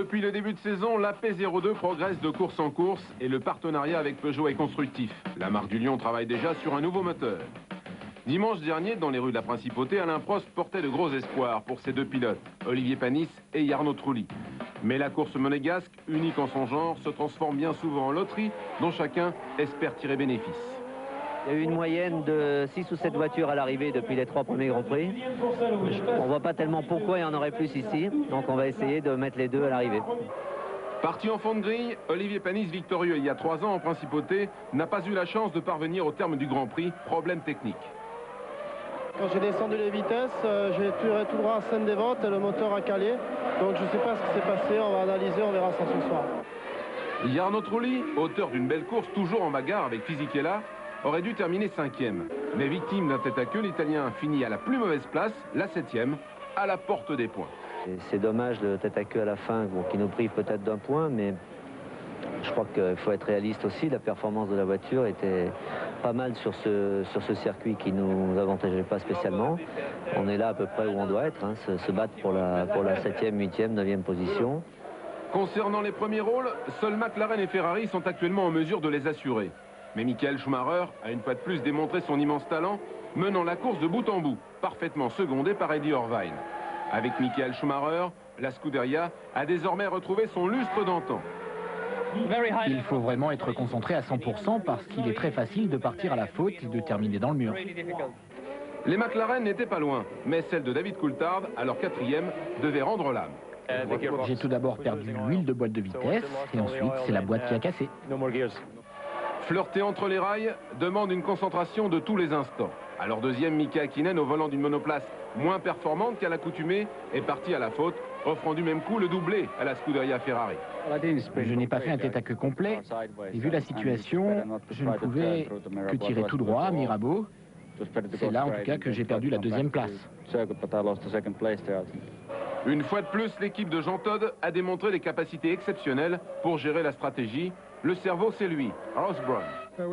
Depuis le début de saison, la P02 progresse de course en course et le partenariat avec Peugeot est constructif. La marque du Lion travaille déjà sur un nouveau moteur. Dimanche dernier, dans les rues de la Principauté, Alain Prost portait de gros espoirs pour ses deux pilotes, Olivier Panis et Jarno Trulli. Mais la course monégasque, unique en son genre, se transforme bien souvent en loterie dont chacun espère tirer bénéfice. Il y a eu une moyenne de 6 ou 7 voitures à l'arrivée depuis les 3 premiers Grands Prix. On ne voit pas tellement pourquoi il y en aurait plus ici, donc on va essayer de mettre les deux à l'arrivée. Parti en fond de grille, Olivier Panis, victorieux il y a 3 ans en Principauté, n'a pas eu la chance de parvenir au terme du Grand Prix, problème technique. Quand j'ai descendu les vitesses, j'ai tiré tout droit à Seine-des-Ventes et le moteur a calé. Donc je ne sais pas ce qui s'est passé, on va analyser, on verra ça ce soir. Jarno Trulli, auteur d'une belle course toujours en bagarre avec Fisichella, aurait dû terminer 5e. Mais victime d'un tête-à-queue, l'Italien finit à la plus mauvaise place, la 7e, à la porte des points. C'est dommage le tête-à-queue à la fin, bon, qui nous prive peut-être d'un point, mais je crois qu'il faut être réaliste aussi. La performance de la voiture était pas mal sur ce circuit qui ne nous avantageait pas spécialement. On est là à peu près où on doit être, hein, se battre pour la 7e, 8e, 9e position. Concernant les premiers rôles, seuls McLaren et Ferrari sont actuellement en mesure de les assurer. Mais Michael Schumacher a une fois de plus démontré son immense talent, menant la course de bout en bout, parfaitement secondé par Eddie Irvine. Avec Michael Schumacher, la Scuderia a désormais retrouvé son lustre d'antan. Il faut vraiment être concentré à 100% parce qu'il est très facile de partir à la faute et de terminer dans le mur. Les McLaren n'étaient pas loin, mais celle de David Coulthard, alors 4e, devait rendre l'âme. J'ai tout d'abord perdu l'huile de boîte de vitesse et ensuite c'est la boîte qui a cassé. Flirter entre les rails demande une concentration de tous les instants. Alors deuxième, Mika Häkkinen, au volant d'une monoplace moins performante qu'à l'accoutumée, est parti à la faute, offrant du même coup le doublé à la Scuderia Ferrari. Je n'ai pas fait un tête-à-queue complet et vu la situation, je ne pouvais que tirer tout droit à Mirabeau. C'est là en tout cas que j'ai perdu la 2e place. Une fois de plus, l'équipe de Jean Todt a démontré des capacités exceptionnelles pour gérer la stratégie. Le cerveau, c'est lui, Ross Brawn.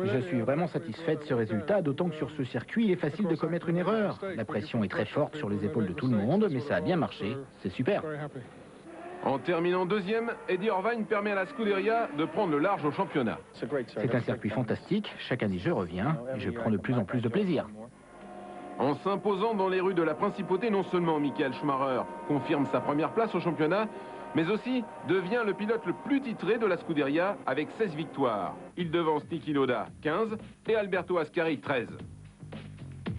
Je suis vraiment satisfait de ce résultat, d'autant que sur ce circuit, il est facile de commettre une erreur. La pression est très forte sur les épaules de tout le monde, mais ça a bien marché. C'est super. En terminant 2e, Eddie Irvine permet à la Scuderia de prendre le large au championnat. C'est un circuit fantastique. Chaque année, je reviens et je prends de plus en plus de plaisir. En s'imposant dans les rues de la Principauté, non seulement Michael Schumacher confirme sa première place au championnat, mais aussi devient le pilote le plus titré de la Scuderia avec 16 victoires. Il devance Niki Lauda, 15, et Alberto Ascari, 13.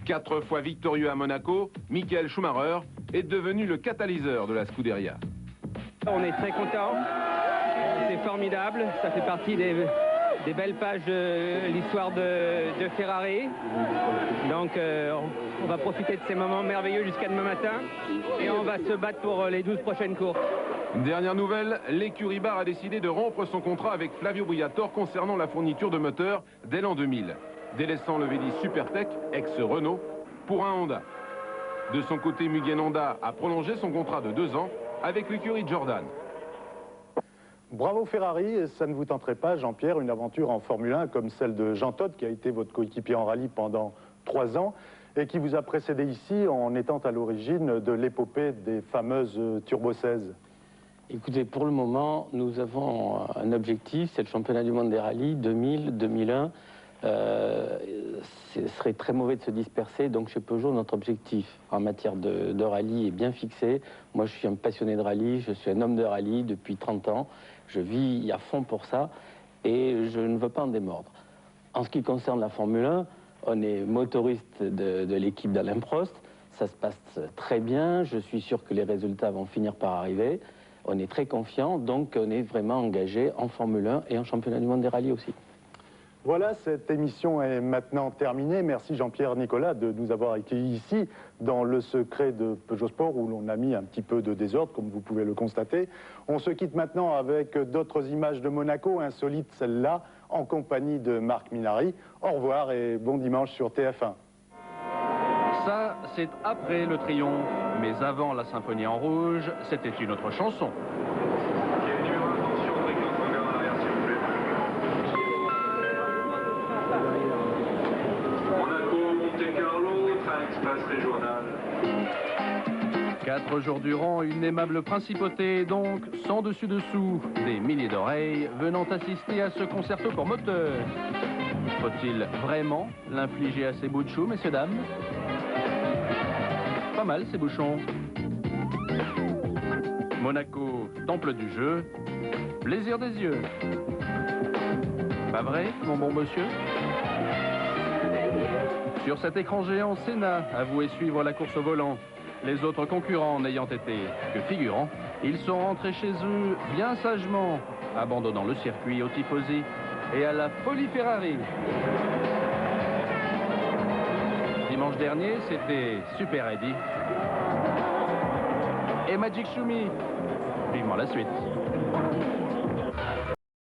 4 fois victorieux à Monaco, Michael Schumacher est devenu le catalyseur de la Scuderia. On est très content, c'est formidable, ça fait partie des belles pages de l'histoire de Ferrari. Donc on va profiter de ces moments merveilleux jusqu'à demain matin et on va se battre pour les 12 prochaines courses. Dernière nouvelle, l'écurie Bar a décidé de rompre son contrat avec Flavio Briatore concernant la fourniture de moteurs dès l'an 2000, délaissant le V10 Supertech, ex-Renault, pour un Honda. De son côté, Mugen Honda a prolongé son contrat de 2 ans avec l'écurie Jordan. Bravo Ferrari, ça ne vous tenterait pas, Jean-Pierre, une aventure en Formule 1 comme celle de Jean Todt, qui a été votre coéquipier en rallye pendant 3 ans et qui vous a précédé ici en étant à l'origine de l'épopée des fameuses Turbo 16. Écoutez, pour le moment, nous avons un objectif, c'est le championnat du monde des rallyes 2000, 2001. Ce serait très mauvais de se disperser, donc chez Peugeot, notre objectif en matière de rallye est bien fixé. Moi, je suis un passionné de rallye, je suis un homme de rallye depuis 30 ans. Je vis à fond pour ça et je ne veux pas en démordre. En ce qui concerne la Formule 1, on est motoriste de l'équipe d'Alain Prost. Ça se passe très bien, je suis sûr que les résultats vont finir par arriver. On est très confiant, donc on est vraiment engagé en Formule 1 et en championnat du monde des rallyes aussi. Voilà, cette émission est maintenant terminée. Merci Jean-Pierre Nicolas de nous avoir accueillis ici dans le secret de Peugeot Sport où l'on a mis un petit peu de désordre, comme vous pouvez le constater. On se quitte maintenant avec d'autres images de Monaco, insolites celle-là, en compagnie de Marc Minary. Au revoir et bon dimanche sur TF1. Ça, c'est après le triomphe, mais avant la symphonie en rouge, c'était une autre chanson. 4 jours durant, une aimable principauté, donc sans dessus-dessous, des milliers d'oreilles venant assister à ce concerto pour moteur. Faut-il vraiment l'infliger à ces bouts de chou, messieurs, dames? Pas mal, ces bouchons. Monaco, temple du jeu, plaisir des yeux. Pas vrai, mon bon monsieur? Sur cet écran géant, Senna avouait suivre la course au volant. Les autres concurrents n'ayant été que figurants, ils sont rentrés chez eux bien sagement, abandonnant le circuit aux tifosi et à la folie Ferrari. Dimanche dernier, c'était Super Eddy et Magic Schumi. Vivement la suite.